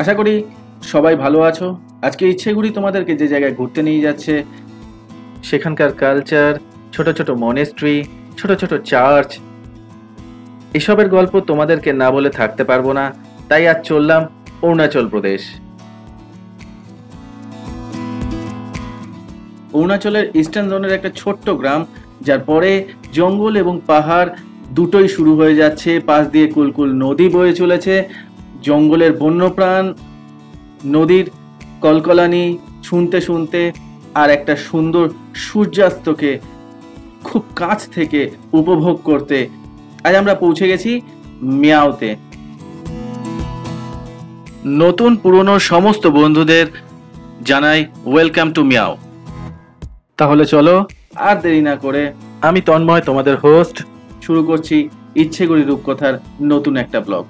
আশা করি সবাই ভালো আছো। আজকে ইচ্ছেগুড়ি তোমাদেরকে যে জায়গায় ঘুরতে নিয়ে যাচ্ছে, সেখানকার কালচার, ছোট ছোট মনেস্ট্রি, ছোট ছোট চার্চ, এসবের গল্প তোমাদেরকে না বলে থাকতে পারবো না। তাই আজ চললাম অরুণাচল প্রদেশ। অরুণাচলের ইস্টার্ন জোনের একটা ছোট্ট গ্রাম, যার পরে জঙ্গল এবং পাহাড় দুটোই শুরু হয়ে যাচ্ছে। পাশ দিয়ে কুলকুল নদী বয়ে চলেছে। জঙ্গলের বন্যপ্রাণ, নদীর কলকলানি শুনতে শুনতে আর একটা সুন্দর সূর্যাস্তকে খুব কাছ থেকে উপভোগ করতে আজ আমরা পৌঁছে গেছি মিয়াওতে। নতুন পুরনো সমস্ত বন্ধুদের জানাই ওয়েলকাম টু মিয়াও। তাহলে চলো আর দেরি না করে আমি তন্ময়, তোমাদের হোস্ট, শুরু করছি ইচ্ছেগুড়ি রূপকথার নতুন একটা ব্লগ।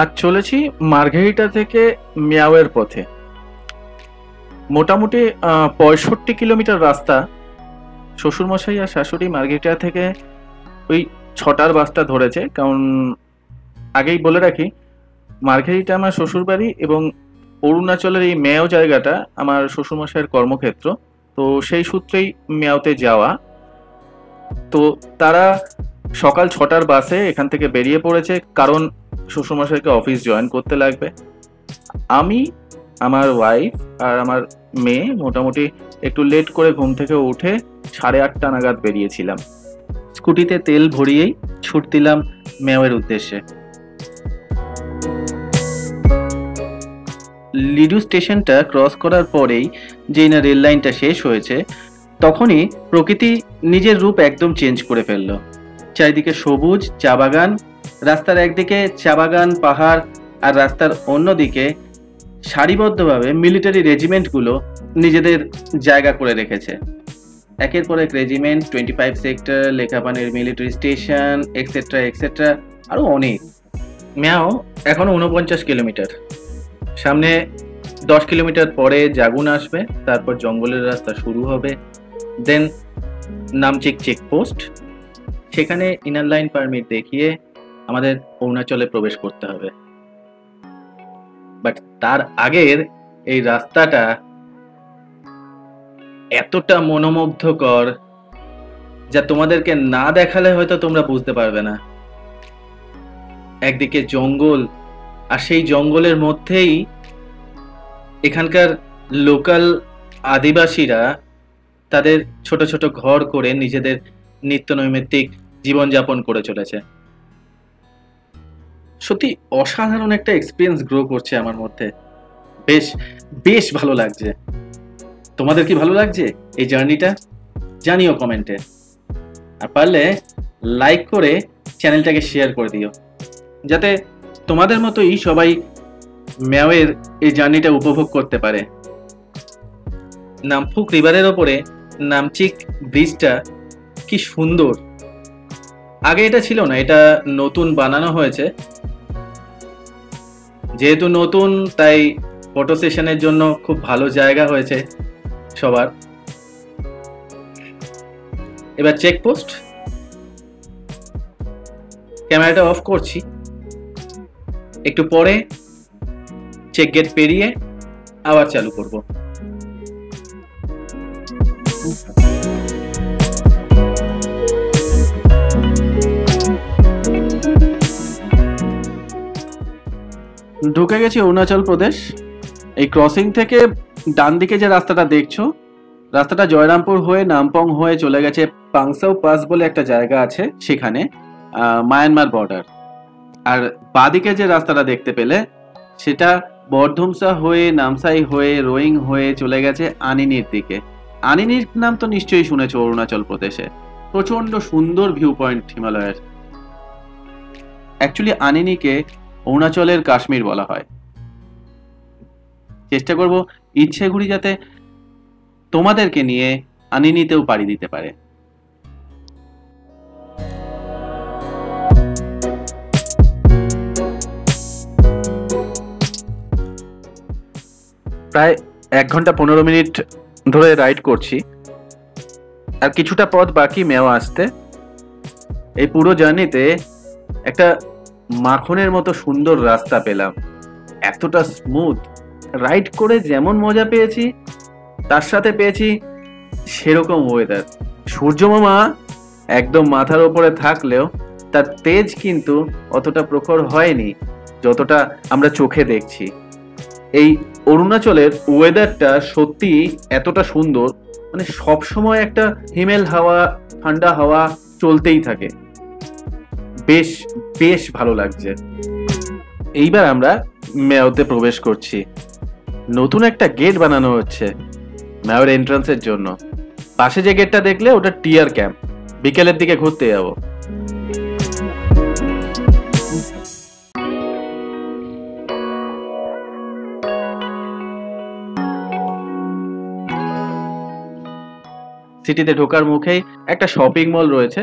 আজ চলেছি মার্ঘেরিটা থেকে মিয়াওয়ের পথে। মোটামুটি 65 কিলোমিটার রাস্তা। শ্বশুরমশাই আর শাশুড়ি মার্ঘেরিটা থেকে ওই 6টার বাসটা ধরেছে। কারণ আগেই বলে রাখি, মার্ঘেরিটা আমার শ্বশুর বাড়ি এবং অরুণাচলের এই মেয়াও জায়গাটা আমার শ্বশুরমশাইয়ের কর্মক্ষেত্র। তো সেই সূত্রেই মেয়াওতে যাওয়া। তো তারা সকাল 6টার বাসে এখান থেকে বেরিয়ে পড়েছে, কারণ শ্বশুরমশাইকে অফিস জয়েন করতে লাগবে। আমি, আমার ওয়াইফ আর আমার মেয়ে মোটামুটি একটু লেট করে ঘুম থেকে উঠে 8:30 নাগাদ বেরিয়েছিলাম। স্কুটিতে তেল ভরিয়েই ছুট দিলাম মেয়ের উদ্দেশ্যে। লিডু স্টেশনটা ক্রস করার পরেই যেই না রেল লাইনটা শেষ হয়েছে, তখনই প্রকৃতি নিজের রূপ একদম চেঞ্জ করে ফেলল। চারিদিকে সবুজ চা বাগান, রাস্তার একদিকে চা বাগান পাহাড়, আর রাস্তার অন্যদিকে সারিবদ্ধভাবে মিলিটারি রেজিমেন্টগুলো নিজেদের জায়গা করে রেখেছে। একের পর এক রেজিমেন্ট, 25 সেক্টর, লেখাপানির মিলিটারি স্টেশন, এক্সেট্রা এক্সেট্রা, আরও অনেক। মিয়াও এখনো 49 কিলোমিটার। সামনে 10 কিলোমিটার পরে জাগুন আসবে, তারপর জঙ্গলের রাস্তা শুরু হবে। দেন নামচিক চেকপোস্ট, সেখানে ইনার লাইন পারমিট দেখিয়ে আমাদের অরুণাচলে প্রবেশ করতে হবে। বাট তার আগের এই রাস্তাটা এতটা মনোমুগ্ধকর, যা তোমাদেরকে না দেখালে হয়তো তোমরা বুঝতে পারবে না। একদিকে জঙ্গল, আর সেই জঙ্গলের মধ্যেই এখানকার লোকাল আদিবাসীরা তাদের ছোট ছোট ঘর করে নিজেদের নিত্য নৈমিত্তিক জীবনযাপন করে চলেছে। সত্যি অসাধারণ একটা এক্সপিরিয়েন্স গ্রো করছে আমার মধ্যে। বেশ বেশ ভালো লাগছে। তোমাদের কি ভালো লাগছে এই জার্নিটা? জানিও কমেন্টে, আর পারলে লাইক করে চ্যানেলটাকে শেয়ার করে দিও, যাতে তোমাদের মতোই সবাই মিয়াওয়ের এই জার্নিটা উপভোগ করতে পারে। নামফুক রিভারের ওপরে নামচিক ব্রিজটা কি সুন্দর! আগে এটা ছিল না, এটা নতুন বানানো হয়েছে। যেহেতু নতুন, তাই ফটো সেশনের জন্য খুব ভালো জায়গা হয়েছে সবার। এবার চেকপোস্ট, ক্যামেরাটা অফ করছি। একটু পরে চেক গেট পেরিয়ে আবার চালু করব। ঢুকে গেছি অরুণাচল প্রদেশ। এই ক্রসিং থেকে ডান দিকে যে রাস্তাটা দেখছো, রাস্তাটা জয়রামপুর হয়ে নামপং হয়ে চলে গেছে পাংসাও পাস বলে একটা জায়গা আছে, সেখানে মায়ানমার বর্ডার। আর বাদিকে যে রাস্তাটা দেখতে পেলে, সেটা বরধুমসা হয়ে নামসাই হয়ে রোয়িং হয়ে চলে গেছে আনিনির দিকে। আনিনির নাম তো নিশ্চয়ই শুনেছো অরুণাচল প্রদেশে। প্রচন্ড সুন্দর ভিউ পয়েন্ট হিমালয়ের। অ্যাকচুয়ালি আনিনিকে অরুণাচলের কাশ্মীর বলা হয়। চেষ্টা করব ইচ্ছেগুড়ি যাতে তোমাদেরকে নিয়ে আনিনিতেও পাড়ি দিতে পারে। প্রায় 1 ঘন্টা 15 মিনিট ধরে রাইড করছি, আর কিছুটা পথ বাকি মেও আসতে। এই পুরো জার্নিতে একটা মাখনের মতো সুন্দর রাস্তা পেলাম, এতটা স্মুথ। রাইড করে যেমন মজা পেয়েছি তার সাথে পেয়েছি সেরকম ওয়েদার। সূর্যমামা একদম মাথার উপরে থাকলেও তার তেজ কিন্তু অতটা প্রখর হয়নি যতটা আমরা চোখে দেখছি। এই অরুণাচলের ওয়েদারটা সত্যি এতটা সুন্দর, মানে সবসময় একটা হিমেল হাওয়া, ঠান্ডা হাওয়া চলতেই থাকে। বেশ বেশ ভালো লাগছে। এইবার আমরা মেয়তে প্রবেশ করছি। নতুন একটা গেট বানানো হচ্ছে মেয়র এন্ট্রান্সের জন্য। পাশে যে গেটটা দেখলে ওটা টিয়ার ক্যাম্প। বিকেলের দিকে ঘুরতে যাবো। সিটিতে ঢোকার মুখেই একটা শপিং মল রয়েছে।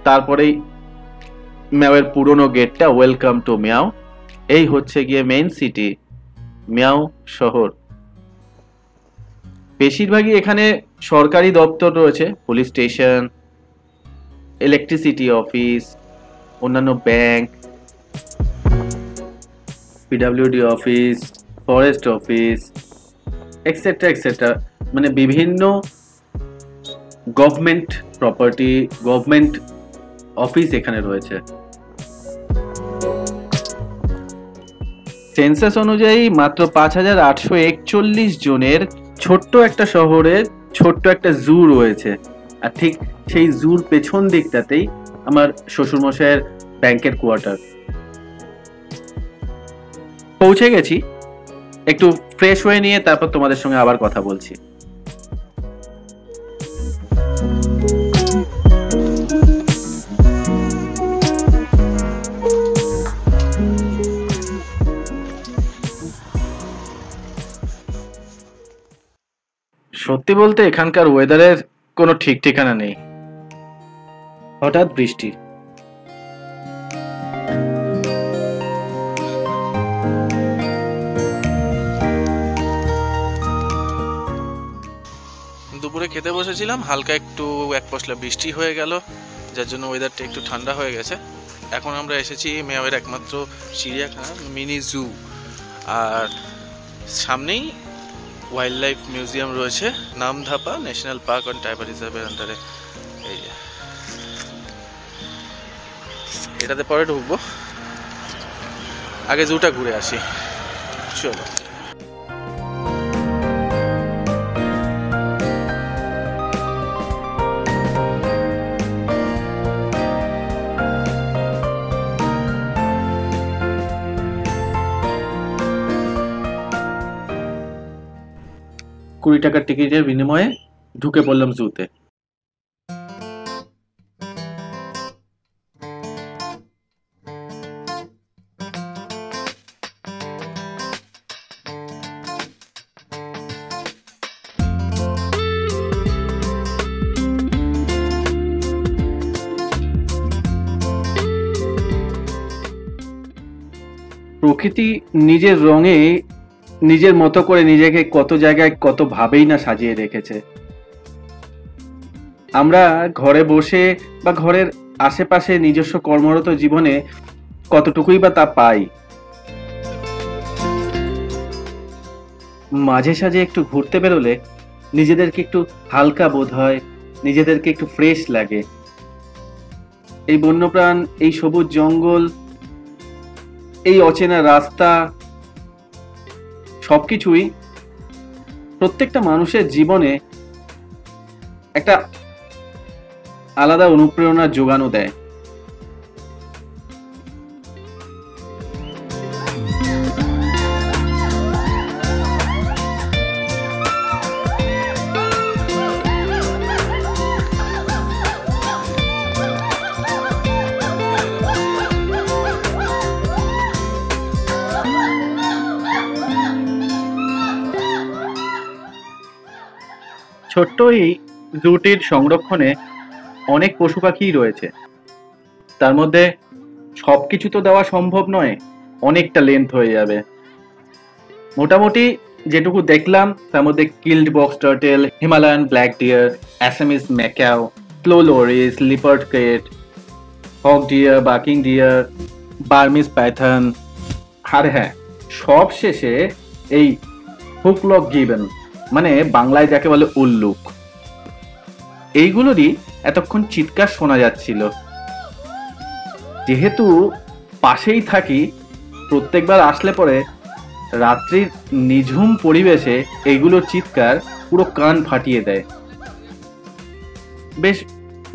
তারপরেই মেয়ের পুরনো গেটটা, ওয়েলকাম টু মিয়াও। এই হচ্ছে গিয়ে মেইন সিটি, মিয়াও শহর। বেশিরভাগই এখানে সরকারি দপ্তর রয়েছে, পুলিশ স্টেশন, ইলেকট্রিসিটি অফিস, অন্যান্য bank, PWD office, forest office, etcetera etcetera. মানে বিভিন্ন গভর্নমেন্ট প্রপার্টি, গভর্নমেন্ট অফিস এখানে রয়েছে। সেন্সাস অনুযায়ী মাত্র 5841 জনের ছোট্ট একটা শহরে ছোট্ট একটা জু রয়েছে। আর ঠিক সেই জুর পেছন দিকটাতেই আমার শ্বশুরমশাইয়ের ব্যাংকের কোয়ার্টার। পৌঁছে গেছি, একটু ফ্রেশ হয়ে নিয়ে তারপর তোমাদের সঙ্গে আবার কথা বলছি। সত্যি বলতে এখানকার ওয়েদারের কোনো ঠিক ঠিকানা নেই। হঠাৎ বৃষ্টি, দুপুরে খেতে বসেছিলাম, হালকা একটু এক পশলা বৃষ্টি হয়ে গেল, যার জন্য ওয়েদারটা একটু ঠান্ডা হয়ে গেছে। এখন আমরা এসেছি মেয়ের একমাত্র চিড়িয়াখানা, মিনি জু। আর সামনেই ওয়াইল্ড লাইফ মিউজিয়াম রয়েছে, Namdapha national park and tiger রিজার্ভের আন্ডারে। এই যে এটাতে পরে ঢুকবো, আগে জুটা ঘুরে আসি। চলো। $20 টিকিটের বিনিময়ে ঢুকে পড়লাম জুতে। প্রকৃতি নিজের রঙে নিজের মতো করে নিজেকে কত জায়গায় কত ভাবেই না সাজিয়ে রেখেছে। আমরা ঘরে বসে বা ঘরের আশেপাশে নিজস্ব কর্মরত জীবনে কতটুকুই বা তা পাই। মাঝে সাঝে একটু ঘুরতে বেরোলে নিজেদেরকে একটু হালকা বোধ হয়, নিজেদেরকে একটু ফ্রেশ লাগে। এই বন্যপ্রাণ, এই সবুজ জঙ্গল, এই অচেনা রাস্তা, সবকিছুই প্রত্যেকটা মানুষের জীবনে একটা আলাদা অনুপ্রেরণার যোগানও দেয়। ছোট্ট এই জুটির সংরক্ষণে অনেক পশু পাখিই রয়েছে। তার মধ্যে সবকিছু তো দেওয়া সম্ভব নয়, অনেকটা লেন্থ হয়ে যাবে। মোটামুটি যেটুকু দেখলাম তার মধ্যে keeled box turtle, Himalayan black deer, Assamese macaque, slow loris, leopard cat, hog deer, barking deer, Burmese python, আর হ্যাঁ সব শেষে এই হুকলক গিবন, মানে বাংলায় যাকে বলে উল্লুক, এইগুলোরই এতক্ষণ চিৎকার শোনা যাচ্ছিল। যেহেতু পাশেই থাকি, প্রত্যেকবার আসলে পরে রাত্রির নিঝুম পরিবেশে এইগুলোর চিৎকার পুরো কান ফাটিয়ে দেয়। বেশ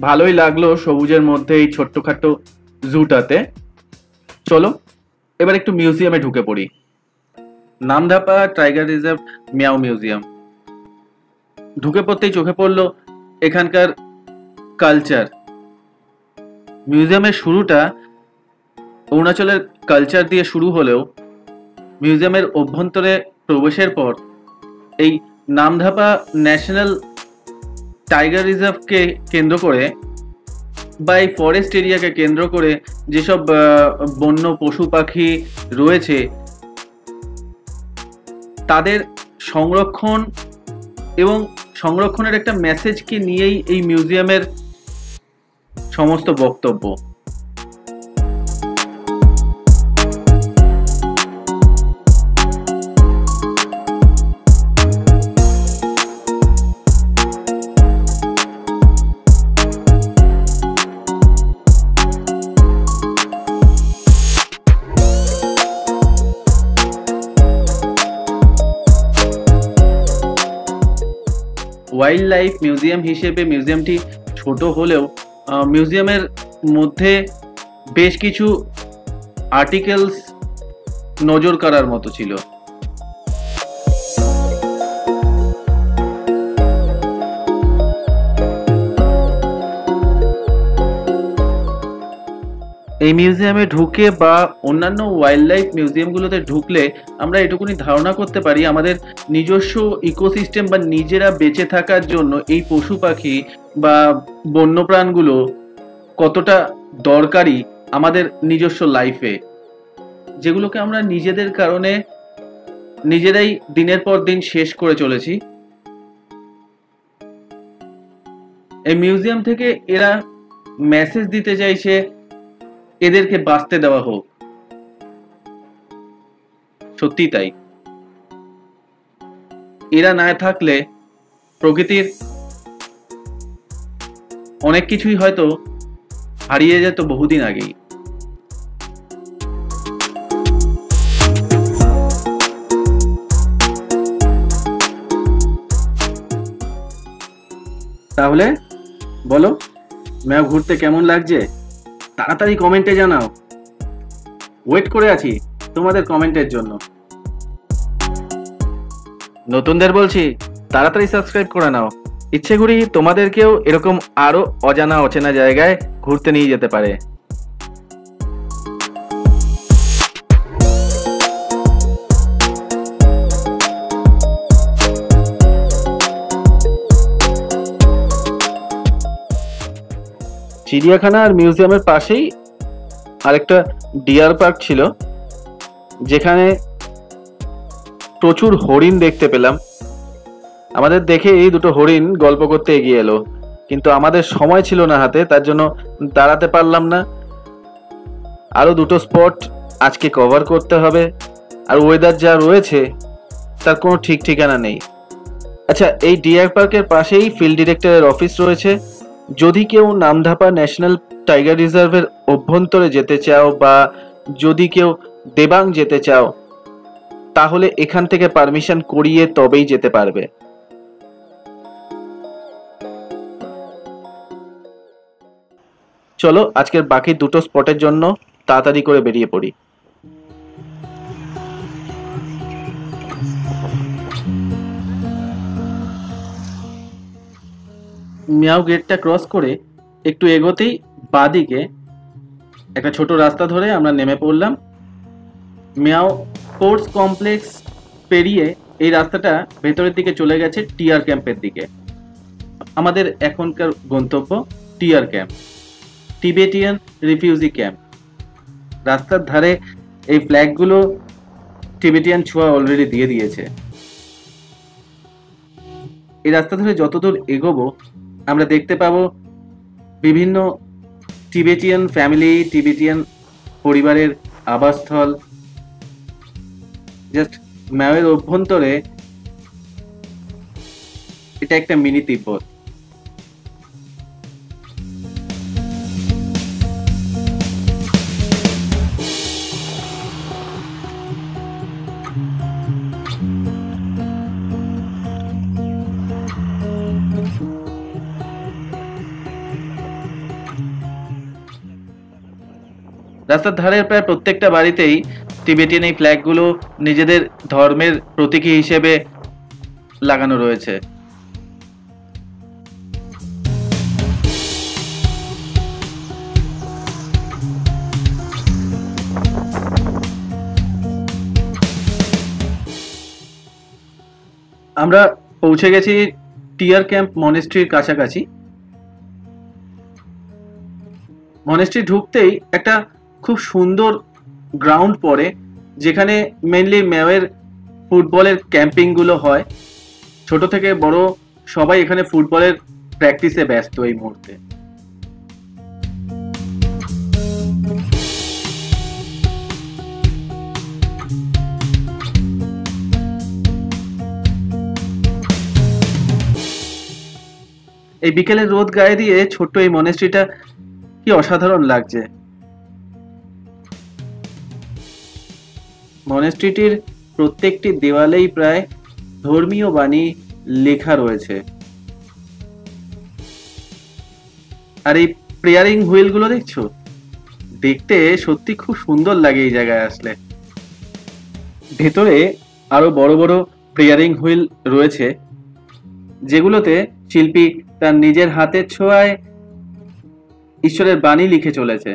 ভালোই লাগলো সবুজের মধ্যে এই ছোট্টখাটো জুটাতে। চলো এবার একটু মিউজিয়ামে ঢুকে পড়ি। Namdapha tiger reserve Miao museum. ঢুকে পড়তেই চোখে পড়লো এখানকার কালচার। মিউজিয়ামের শুরুটা অরুণাচলের কালচার দিয়ে শুরু হলেও মিউজিয়ামের অভ্যন্তরে প্রবেশের পর এই নামধাপা ন্যাশনাল টাইগার রিজার্ভকে কেন্দ্র করে বা এই ফরেস্ট এরিয়াকে কেন্দ্র করে যেসব বন্য পশু পাখি রয়েছে তাদের সংরক্ষণ এবং সংরক্ষণের একটা মেসেজকে নিয়েই এই মিউজিয়ামের সমস্ত বক্তব্য। ওয়াইল্ড লাইফ মিউজিয়াম হিসেবে মিউজিয়ামটি ছোট হলেও মিউজিয়ামের মধ্যে বেশ কিছু আর্টিকেলস নজর কাড়ার মতো ছিল। এই মিউজিয়ামে ঢুকে বা অন্যান্য ওয়াইল্ড লাইফ মিউজিয়ামগুলোতে ঢুকলে আমরা এটুকুনি ধারণা করতে পারি আমাদের নিজস্ব ইকোসিস্টেম বা নিজেরা বেঁচে থাকার জন্য এই পশু পাখি বা বন্যপ্রাণগুলো কতটা দরকারি আমাদের নিজস্ব লাইফে, যেগুলোকে আমরা নিজেদের কারণে নিজেরাই দিনের পর দিন শেষ করে চলেছি। এই মিউজিয়াম থেকে এরা মেসেজ দিতে চাইছে এদেরকে বাঁচতে দেওয়া হোক। সত্যি তাই, এরা না থাকলে প্রকৃতির অনেক কিছুই হয়তো হারিয়ে যেত বহুদিন আগেই। তাহলে বলো ম্যাপ ঘুরতে কেমন লাগছে? তাড়াতাড়ি কমেন্টে জানাও, ওয়েট করে আছি তোমাদের কমেন্টের জন্য। নতুনদের বলছি তাড়াতাড়ি সাবস্ক্রাইব করে নাও, ইচ্ছে করি তোমাদেরকেও এরকম আরো অজানা অচেনা জায়গায় ঘুরতে নিয়ে যেতে পারে। চিড়িয়াখানা আর মিউজিয়ামের পাশেই আরেকটা ডিয়ার পার্ক ছিল, যেখানে প্রচুর হরিণ দেখতে পেলাম। আমাদের দেখে এই দুটো হরিণ গল্প করতে এগিয়ে এলো, কিন্তু আমাদের সময় ছিল না হাতে, তার জন্য দাঁড়াতে পারলাম না। আরো দুটো স্পট আজকে কভার করতে হবে, আর ওয়েদার যা রয়েছে তার কোনো ঠিক ঠিকানা নেই। আচ্ছা, এই ডিয়ার পার্কের পাশেই ফিল্ড ডিরেক্টরের অফিস রয়েছে। যদি কেউ নামধাপা ন্যাশনাল টাইগার রিজার্ভের অভ্যন্তরে যেতে চাও বা যদি কেউ দেবাং যেতে চাও, তাহলে এখান থেকে পারমিশন করিয়ে তবেই যেতে পারবে। চলো আজকের বাকি দুটো স্পটের জন্য তাড়াতাড়ি করে বেরিয়ে পড়ি। মিয়াও গেটটা ক্রস করে একটু এগোতেই বাঁদিকে একটা ছোট রাস্তা ধরে আমরা নেমে পড়লাম। মিয়াও স্পোর্টস কমপ্লেক্স পেরিয়ে এই রাস্তাটা ভেতরের দিকে চলে গেছে টিয়ার ক্যাম্পের দিকে। আমাদের এখনকার গন্তব্য টিয়ার ক্যাম্প, টিবেটিয়ান রিফিউজি ক্যাম্প। রাস্তার ধারে এই ফ্ল্যাগগুলো টিবেটিয়ান ছোঁয়া অলরেডি দিয়ে দিয়েছে। এই রাস্তা ধরে যতদূর এগোবো আমরা দেখতে পাবো বিভিন্ন টিবেটিয়ান ফ্যামিলি, টিবেটিয়ান পরিবারের আবাসস্থল। জাস্ট ম্যাওয়ের অভ্যন্তরে এটা একটা মিনি তিব্বত। রাস্তার ধারে প্রায় প্রত্যেকটা বাড়িতেই টিবেটিয়ান এই ফ্ল্যাগগুলো নিজেদের ধর্মের প্রতীকী হিসেবে লাগানো রয়েছে। আমরা পৌঁছে গেছি টিয়ার ক্যাম্প মনেস্ট্রির কাছাকাছি। মনেস্ট্রি ঢুকতেই একটা খুব সুন্দর গ্রাউন্ড পড়ে, যেখানে মেইনলি ম্যাওয়ের ফুটবলের ক্যাম্পিংগুলো হয়। ছোট থেকে বড় সবাই এখানে ফুটবলের প্র্যাকটিসে ব্যস্ত এই মুহূর্তে। এই বিকেলের রোদ গায়ে দিয়ে ছোট্ট এই মনেস্ট্রিটা কি অসাধারণ লাগছে। মনেস্ট্রিটির প্রত্যেকটি দেওয়ালেই প্রায় ধর্মীয় বাণী লেখা রয়েছে। আর এই প্রেয়ারিং হুইল গুলো দেখছো, দেখতে সত্যি খুব সুন্দর লাগে এই জায়গায় আসলে। ভেতরে আরো বড় বড় প্রেয়ারিং হুইল রয়েছে, যেগুলোতে শিল্পী তার নিজের হাতের ছোঁয়ায় ঈশ্বরের বাণী লিখে চলেছে।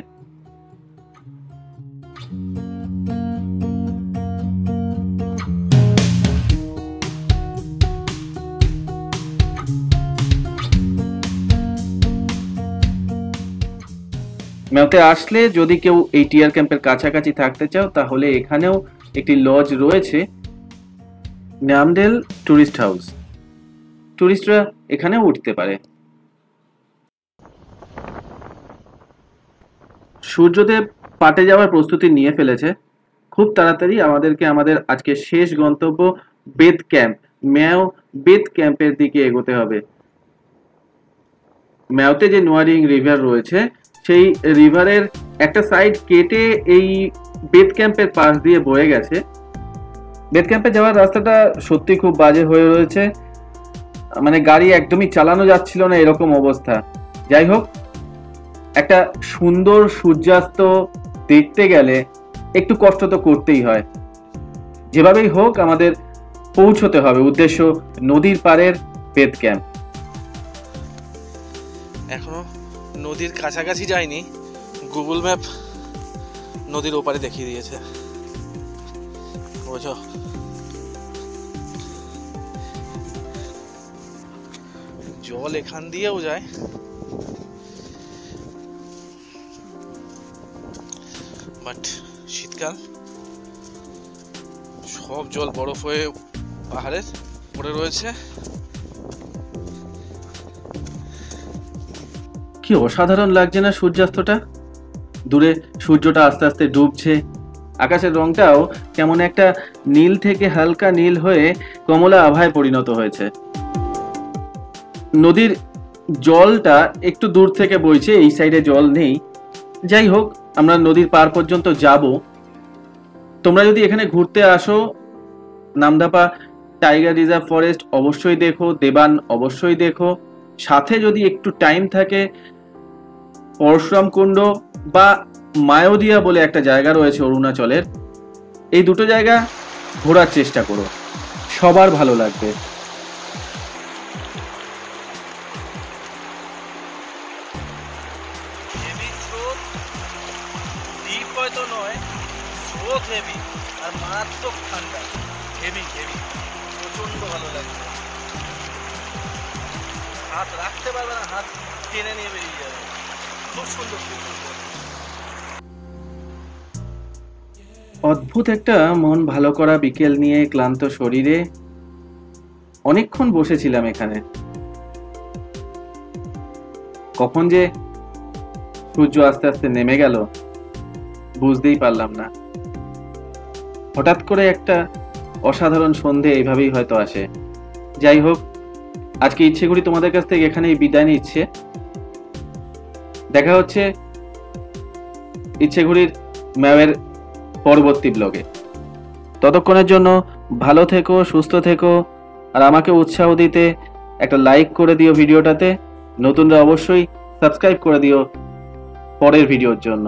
ম্যাওতে আসলে যদি কেউ এই টিয়ার ক্যাম্পের কাছাকাছি থাকতে চাও, তাহলে এখানেও একটি লজ রয়েছে, নামডেল টুরিস্ট হাউস। টুরিস্টরা এখানেও উঠতে পারে। সূর্যদেব পাটে যাওয়ার প্রস্তুতি নিয়ে ফেলেছে। খুব তাড়াতাড়ি আমাদেরকে আমাদের আজকে শেষ গন্তব্য বেদ ক্যাম্প, ম্যাও বেদ ক্যাম্পের দিকে এগোতে হবে। ম্যাওতে যে নোয়ারিং রিভার রয়েছে, সেই রিভারের একটা সাইড কেটে এই বেদ ক্যাম্পের পাশ দিয়ে বয়ে গেছে। বেদ ক্যাম্পে যাওয়ার রাস্তাটা সত্যি খুব বাজে হয়ে রয়েছে, মানে গাড়ি একদমই চালানো যাচ্ছিল না এরকম অবস্থা। যাই হোক, একটা সুন্দর সূর্যাস্ত দেখতে গেলে একটু কষ্ট তো করতেই হয়। যেভাবেই হোক আমাদের পৌঁছতে হবে উদ্দেশ্য নদীর পাড়ের বেদ ক্যাম্প। এখনো নদীর কাছাকাছি যায়নি, গুগল ম্যাপ নদীর ওপারে দেখিয়ে দিয়েছে, বুঝো। জল এখান দিয়েও যায়, বাট শীতকাল, সব জল বরফ হয়ে পাহাড়ের পড়ে রয়েছে। কি অসাধারণ লাগছে না সূর্যাস্তটা? দূরে সূর্যটা আস্তে আস্তে ডুবছে, আকাশের রংটাও কেমন একটা নীল থেকে হালকা নীল হয়ে কমলা আভায় পরিণত হয়েছে। নদীর জলটা একটু দূর থেকে বইছে, এই সাইডে জল নেই। যাই হোক, আমরা নদীর পার পর্যন্ত যাব। তোমরা যদি এখানে ঘুরতে আসো, নামদাপা টাইগার রিজার্ভ ফরেস্ট অবশ্যই দেখো, দেবান অবশ্যই দেখো। সাথে যদি একটু টাইম থাকে, পরশুরাম কুণ্ড বা মায়োদিয়া বলে একটা জায়গা রয়েছে অরুণাচলের, এই দুটো জায়গা ঘোরার চেষ্টা করো, সবার ভালো লাগবে। হয়তো নয়, স্রোত হেভি আর মারাত্মক ঠান্ডা, হেভি হেভি, প্রচন্ড ভালো লাগছে। হাত রাখতে পারবে না, হাত টেনে নিয়ে বেরিয়ে যাবে। খুব সুন্দর, খুব সুন্দর। অদ্ভুত একটা মন ভালো করা বিকেল নিয়ে ক্লান্ত শরীরে অনেকক্ষণ বসেছিলাম এখানে। কখন যে সূর্য আস্তে আস্তে নেমে গেল বুঝতেই পারলাম না। হঠাৎ করে একটা অসাধারণ সন্ধে এইভাবেই হয়তো আসে। যাই হোক, আজকে ইচ্ছেঘুড়ি তোমাদের কাছ থেকে এখানেই বিদায় নিচ্ছে। দেখা হচ্ছে ইচ্ছেঘুড়ির ম্যাওয়ের পরবর্তী ব্লগে। ততক্ষণের জন্য ভালো থেকো, সুস্থ থেকো, আর আমাকে উৎসাহ দিতে একটা লাইক করে দিও ভিডিওটাতে। নতুনরা অবশ্যই সাবস্ক্রাইব করে দিও পরের ভিডিওর জন্য।